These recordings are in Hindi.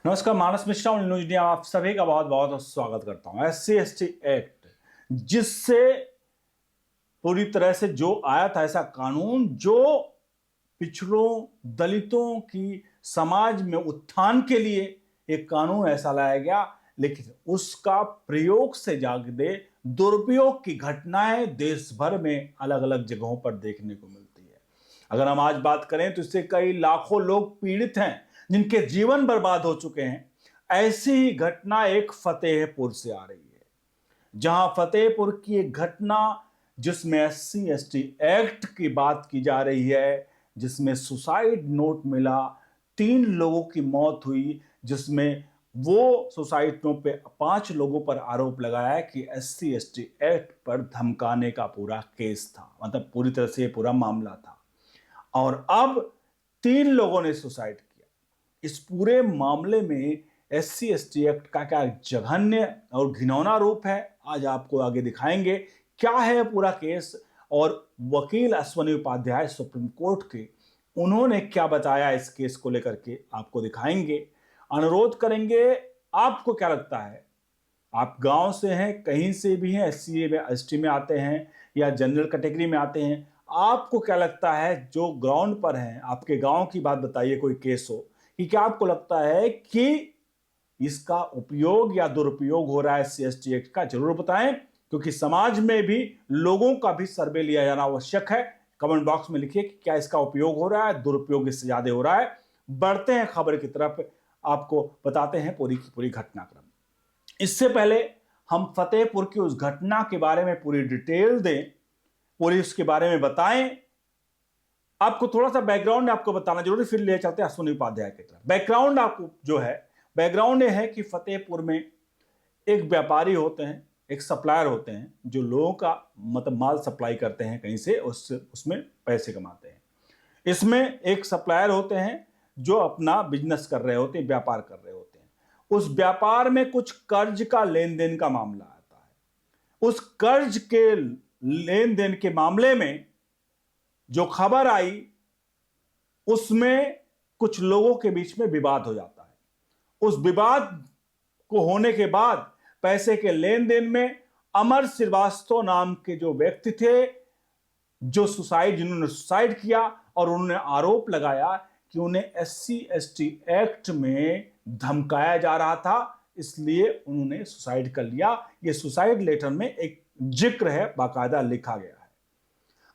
नमस्कार, मानस मिश्रा और न्यूज इंडिया आप सभी का बहुत बहुत स्वागत करता हूं। SC/ST एक्ट जिससे पूरी तरह से जो आया था ऐसा कानून जो पिछड़ों दलितों की समाज में उत्थान के लिए एक कानून ऐसा लाया गया, लेकिन उसका प्रयोग से जागदे दुरुपयोग की घटनाएं देश भर में अलग अलग जगहों पर देखने को मिलती है। अगर हम आज बात करें तो इससे कई लाखों लोग पीड़ित हैं, जिनके जीवन बर्बाद हो चुके हैं। ऐसी ही घटना एक फतेहपुर से आ रही है, जहां फतेहपुर की एक घटना जिसमें SC/ST एक्ट की बात की जा रही है, जिसमें सुसाइड नोट मिला, 3 लोगों की मौत हुई, जिसमें वो सुसाइड नोट पे 5 लोगों पर आरोप लगाया कि SC/ST एक्ट पर धमकाने का पूरा केस था, मतलब पूरी तरह से पूरा मामला था। और अब 3 लोगों ने सुसाइड किया। इस पूरे मामले में SC/ST एक्ट का क्या जघन्य और घिनौना रूप है, आज आपको आगे दिखाएंगे। क्या है पूरा केस और वकील अश्वनी उपाध्याय सुप्रीम कोर्ट के, उन्होंने क्या बताया इस केस को लेकर के, आपको दिखाएंगे। अनुरोध करेंगे, आपको क्या लगता है, आप गांव से हैं, कहीं से भी हैं, SC में ST में आते हैं या जनरल कैटेगरी में आते हैं, आपको क्या लगता है जो ग्राउंड पर है, आपके गांव की बात बताइए। कोई केस हो कि क्या आपको लगता है कि इसका उपयोग या दुरुपयोग हो रहा है SC/ST एक्ट का, जरूर बताएं, क्योंकि समाज में भी लोगों का भी सर्वे लिया जाना आवश्यक है। कमेंट बॉक्स में लिखिए कि क्या इसका उपयोग हो रहा है, दुरुपयोग इससे ज्यादा हो रहा है। बढ़ते हैं खबर की तरफ, आपको बताते हैं पूरी की पूरी घटनाक्रम। इससे पहले हम फतेहपुर की उस घटना के बारे में पूरी डिटेल दें, पूरी उसके बारे में बताएं। आपको थोड़ा सा बैकग्राउंड आपको बताना जरूरी, फिर ले चलते हैं अश्विनी उपाध्याय की तरफ। बैकग्राउंड आपको जो है, बैकग्राउंड ये है कि फतेहपुर में एक व्यापारी होते हैं, एक सप्लायर होते हैं, जो लोगों का मतलब माल सप्लाई करते हैं कहीं से, उसमें पैसे कमाते हैं। इसमें एक सप्लायर होते हैं जो अपना बिजनेस कर रहे होते हैं, व्यापार कर रहे होते हैं। उस व्यापार में कुछ कर्ज का लेन देन का मामला आता है। उस कर्ज के लेन देन के मामले में जो खबर आई, उसमें कुछ लोगों के बीच में विवाद हो जाता है। उस विवाद को होने के बाद पैसे के लेन देन में अमर श्रीवास्तव नाम के जो व्यक्ति थे, जिन्होंने सुसाइड किया, और उन्होंने आरोप लगाया कि उन्हें SC/ST एक्ट में धमकाया जा रहा था, इसलिए उन्होंने सुसाइड कर लिया। यह सुसाइड लेटर में एक जिक्र है, बाकायदा लिखा गया है।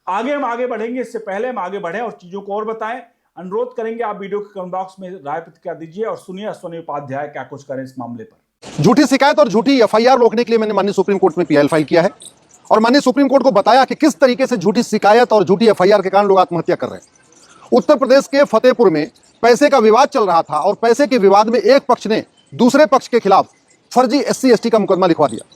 आगे हम आगे बढ़ेंगे, इससे पहले हम आगे बढ़े और चीजों को और बताएं, अनुरोध करेंगे आप वीडियो के कमेंट बॉक्स में राय प्रतिक्रिया दीजिए और सुनिए अश्विनी उपाध्याय क्या कुछ करें इस मामले पर। झूठी शिकायत और झूठी FIR रोकने के लिए मैंने माननीय सुप्रीम कोर्ट में PIL फाइल किया है और माननीय सुप्रीम कोर्ट को बताया कि किस तरीके से झूठी शिकायत और झूठी FIR के कारण लोग आत्महत्या कर रहे हैं। उत्तर प्रदेश के फतेहपुर में पैसे का विवाद चल रहा था और पैसे के विवाद में एक पक्ष ने दूसरे पक्ष के खिलाफ फर्जी SC/ST का मुकदमा लिखवा दिया।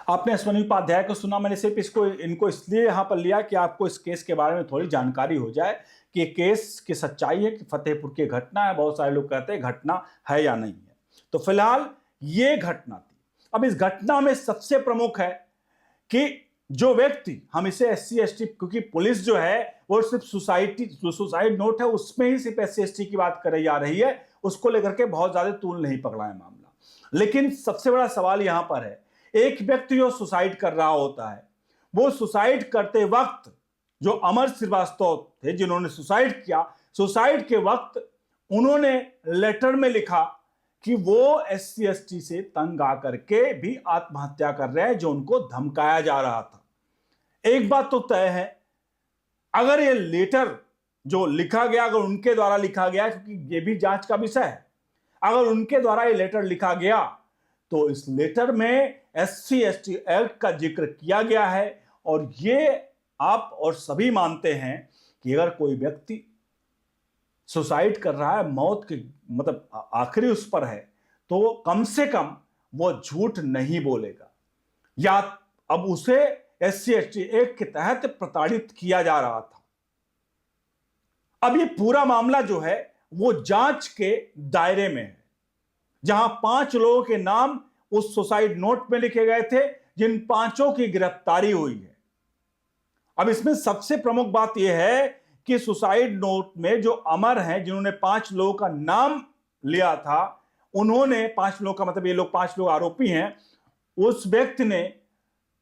आपने अश्विनी उपाध्याय को सुना, मैंने सिर्फ इनको इसलिए यहां पर लिया कि आपको इस केस के बारे में थोड़ी जानकारी हो जाए कि केस की सच्चाई है कि फतेहपुर की घटना है। बहुत सारे लोग कहते हैं घटना है या नहीं है, तो फिलहाल ये घटना थी। अब इस घटना में सबसे प्रमुख है कि जो व्यक्ति, हम इसे SC/ST, क्योंकि पुलिस जो है वो सिर्फ सुसाइड नोट है उसमें ही सिर्फ SC/ST की बात करी जा रही है, उसको लेकर के बहुत ज्यादा तूल नहीं पकड़ा है मामला। लेकिन सबसे बड़ा सवाल यहां पर है, एक व्यक्ति जो सुसाइड कर रहा होता है, वो सुसाइड करते वक्त जो अमर श्रीवास्तव थे जिन्होंने सुसाइड किया, सुसाइड के वक्त उन्होंने लेटर में लिखा कि वो SC/ST से तंग आकर के भी आत्महत्या कर रहे हैं, जो उनको धमकाया जा रहा था। एक बात तो तय है, अगर ये लेटर जो लिखा गया, अगर उनके द्वारा लिखा गया, क्योंकि ये भी जांच का विषय है, अगर उनके द्वारा ये लेटर लिखा गया तो इस लेटर में SC/ST एक्ट का जिक्र किया गया है। और ये आप और सभी मानते हैं कि अगर कोई व्यक्ति सुसाइड कर रहा है, मौत की मतलब आखिरी उस पर है, तो कम से कम वो झूठ नहीं बोलेगा, या अब उसे SC/ST एक्ट के तहत प्रताड़ित किया जा रहा था। अब ये पूरा मामला जो है वो जांच के दायरे में है, जहां 5 लोगों के नाम उस सुसाइड नोट में लिखे गए थे, जिन 5 की गिरफ्तारी हुई है। अब इसमें सबसे प्रमुख बात यह है कि सुसाइड नोट में जो अमर हैं, जिन्होंने 5 लोगों का नाम लिया था, उन्होंने 5 लोग का मतलब ये लोग 5 लोग आरोपी हैं, उस व्यक्ति ने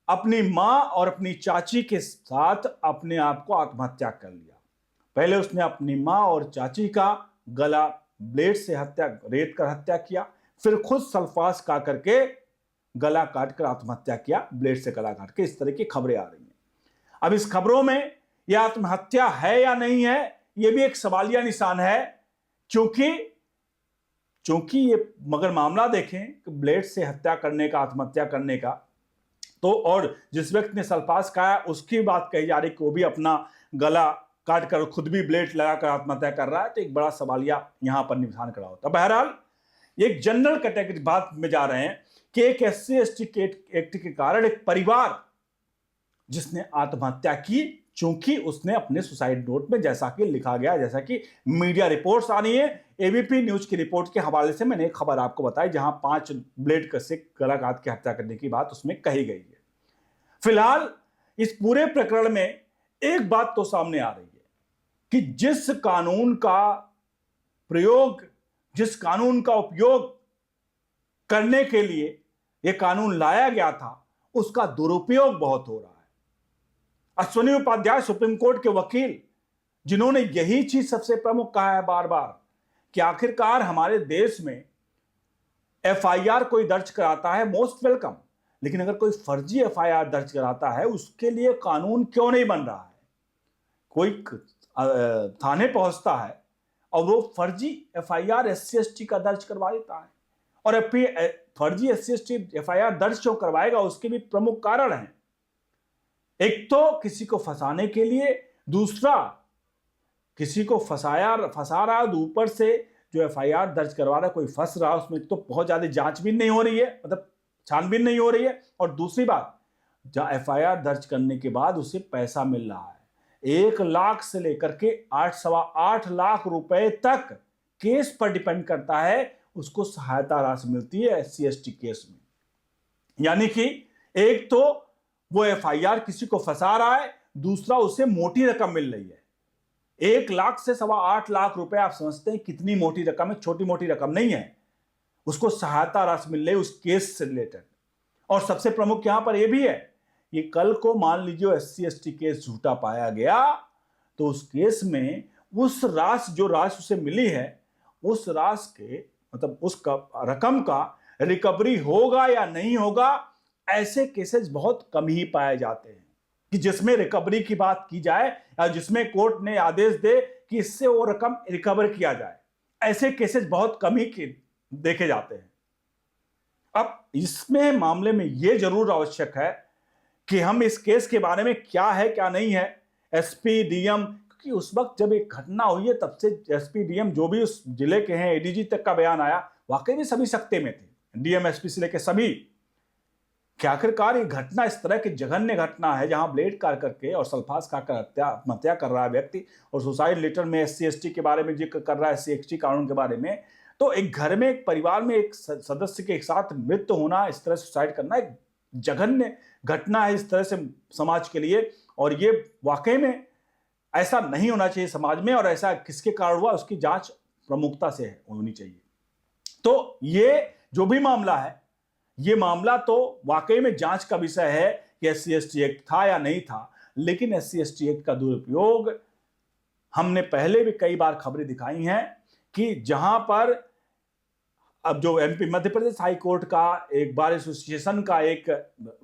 अपनी मां और अपनी चाची के साथ अपने आप को आत्महत्या कर लिया। पहले उसने अपनी मां और चाची का गला ब्लेड से रेत कर हत्या किया, फिर खुद सल्फास खा करके गला काट कर आत्महत्या किया, ब्लेड से गला काट के। इस तरह की खबरें आ रही हैं। अब इस खबरों में यह आत्महत्या है या नहीं है, यह भी एक सवालिया निशान है, क्योंकि ये मगर मामला देखें कि ब्लेड से हत्या करने का, आत्महत्या करने का, तो और जिस व्यक्ति ने सल्फास खाया उसकी बात कही जा रही कि वो भी अपना गला काट कर खुद भी ब्लेड लगाकर आत्महत्या कर रहा है, तो एक बड़ा सवालिया यहां पर निशान खड़ा होता है। बहरहाल एक जनरल कैटेगरी बात में जा रहे हैं कि एक SC/ST एक्ट के कारण एक परिवार जिसने आत्महत्या की, चूंकि उसने अपने सुसाइड नोट में, जैसा कि लिखा गया, जैसा कि मीडिया रिपोर्ट्स आ रही है, एबीपी न्यूज की रिपोर्ट के हवाले से मैंने एक खबर आपको बताई जहां 5 ब्लेड से गला काट के हत्या करने की बात उसमें कही गई है। फिलहाल इस पूरे प्रकरण में एक बात तो सामने आ रही है कि जिस कानून का उपयोग करने के लिए यह कानून लाया गया था, उसका दुरुपयोग बहुत हो रहा है। अश्विनी उपाध्याय सुप्रीम कोर्ट के वकील, जिन्होंने यही चीज सबसे प्रमुख कहा है बार बार कि आखिरकार हमारे देश में FIR कोई दर्ज कराता है, मोस्ट वेलकम, लेकिन अगर कोई फर्जी FIR दर्ज कराता है उसके लिए कानून क्यों नहीं बन रहा है? कोई थाने पहुंचता है और वो फर्जी FIR SC/ST का दर्ज करवा देता है, और फर्जी SC/ST FIR दर्ज क्यों करवाएगा, उसके भी प्रमुख कारण हैं। एक तो किसी को फंसाने के लिए, दूसरा किसी को फंसा रहा है, ऊपर से जो FIR दर्ज करवा रहा है कोई फंस रहा है, उसमें तो बहुत ज्यादा जांचबीन नहीं हो रही है, मतलब छानबीन नहीं हो रही है, और दूसरी बात FIR दर्ज करने के बाद उसे पैसा मिल रहा है। 1 लाख से लेकर के 8.8 लाख रुपए तक केस पर डिपेंड करता है, उसको सहायता राशि मिलती है SC/ST केस में। यानी कि एक तो वो FIR किसी को फंसा रहा है, दूसरा उसे मोटी रकम मिल रही है। 1 लाख से 8.25 लाख रुपए, आप समझते हैं कितनी मोटी रकम है, छोटी मोटी रकम नहीं है। उसको सहायता राशि मिल रही है उस केस से रिलेटेड। और सबसे प्रमुख यहां पर यह भी है, ये कल को मान लीजिए SC/ST केस झूठा पाया गया, तो उस केस में उस राशि, जो राशि उसे मिली है, उस राशि के मतलब उस रकम का रिकवरी होगा या नहीं होगा, ऐसे केसेस बहुत कम ही पाए जाते हैं कि जिसमें रिकवरी की बात की जाए या जिसमें कोर्ट ने आदेश दे कि इससे वो रकम रिकवर किया जाए। ऐसे केसेस बहुत कम ही देखे जाते हैं। अब इसमें मामले में यह जरूर आवश्यक है कि हम इस केस के बारे में क्या है क्या नहीं है, SP DM, क्योंकि उस वक्त जब एक घटना हुई है तब से SP DM जो भी उस जिले के हैं, ADG तक का बयान आया, वाकई में सभी सख्ते में थे, DM SP से लेकर सभी। क्या आखिरकार ये घटना इस तरह की जघन्य घटना है जहां ब्लेड काट करके और सल्फास खाकर आत्महत्या कर रहा है व्यक्ति, और सुसाइड लेटर में SC/ST के बारे में जिक्र कर रहा है, SC/ST कानून के बारे में। तो एक घर में, एक परिवार में एक सदस्य के एक साथ मृत्यु होना, इस तरह सुसाइड करना एक जघन्य घटना है इस तरह से समाज के लिए, और ये वाकई में ऐसा नहीं होना चाहिए समाज में, और ऐसा किसके कारण हुआ उसकी जांच प्रमुखता से होनी चाहिए। तो ये जो भी मामला है, ये मामला तो वाकई में जांच का विषय है कि SC/ST एक्ट था या नहीं था, लेकिन SC/ST एक्ट का दुरुपयोग हमने पहले भी कई बार खबरें दिखाई हैं कि जहां पर अब जो MP Madhya Pradesh high court का एक बार एसोसिएशन का एक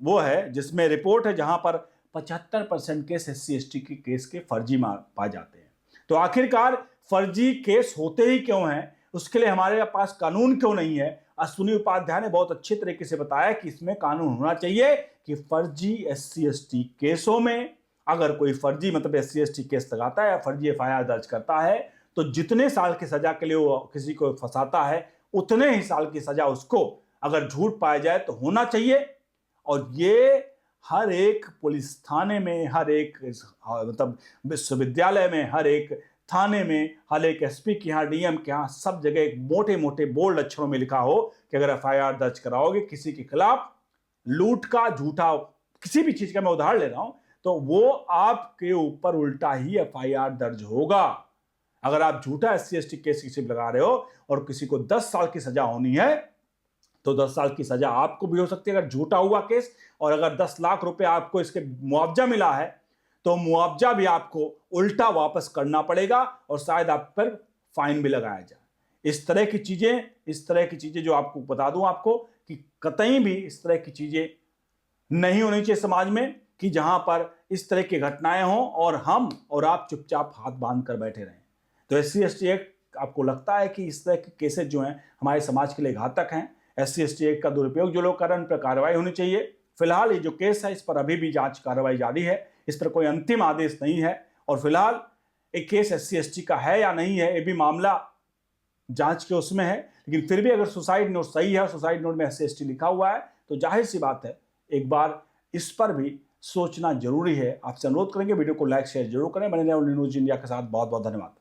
वो है जिसमें रिपोर्ट है, जहां पर 75% केस SC/ST के केस के फर्जी पाए जाते हैं। तो आखिरकार फर्जी केस होते ही क्यों हैं, उसके लिए हमारे पास कानून क्यों नहीं है? अश्विनी उपाध्याय ने बहुत अच्छे तरीके से बताया कि इसमें कानून होना चाहिए कि फर्जी SC/ST केसों में अगर कोई फर्जी मतलब SC/ST केस लगाता है या फर्जी FIR दर्ज करता है, तो जितने साल की सजा के लिए वो किसी को फंसाता है, उतने ही साल की सजा उसको अगर झूठ पाया जाए तो होना चाहिए। और ये हर एक पुलिस थाने में, हर एक मतलब विश्वविद्यालय में, हर एक थाने में, हर एक SP के यहाँ, DM के यहाँ, सब जगह एक मोटे मोटे बोल्ड अक्षरों में लिखा हो कि अगर FIR दर्ज कराओगे किसी के खिलाफ, लूट का, झूठा, किसी भी चीज का मैं उदाहरण ले रहा हूं, तो वो आपके ऊपर उल्टा ही FIR दर्ज होगा। अगर आप झूठा SC/ST केस किसी पे लगा रहे हो और किसी को 10 साल की सजा होनी है तो 10 साल की सजा आपको भी हो सकती है अगर झूठा हुआ केस, और अगर 10 लाख रुपए आपको इसके मुआवजा मिला है तो मुआवजा भी आपको उल्टा वापस करना पड़ेगा और शायद आप पर फाइन भी लगाया जाए। इस तरह की चीजें जो आपको बता दूं आपको कि कतई भी इस तरह की चीजें नहीं होनी चाहिए समाज में कि जहां पर इस तरह की घटनाएं हों और हम और आप चुपचाप हाथ बांध कर बैठे रहें। तो SC/ST एक्ट आपको लगता है कि इस तरह के केसेस जो हैं हमारे समाज के लिए घातक हैं, SC/ST एक्ट का दुरुपयोग जो लोग कर रहे हैं उन पर कार्रवाई होनी चाहिए। फिलहाल ये जो केस है इस पर अभी भी जांच कार्रवाई जारी है, इस पर कोई अंतिम आदेश नहीं है और फिलहाल एक केस SC/ST का है या नहीं है ये भी मामला जांच के उसमें है। लेकिन फिर भी अगर सुसाइड नोट सही है, सुसाइड नोट में SC/ST लिखा हुआ है तो जाहिर सी बात है एक बार इस पर भी सोचना जरूरी है। आपसे अनुरोध करेंगे वीडियो को लाइक शेयर जरूर करें। बने रहें न्यूज़ इंडिया के साथ। बहुत बहुत धन्यवाद।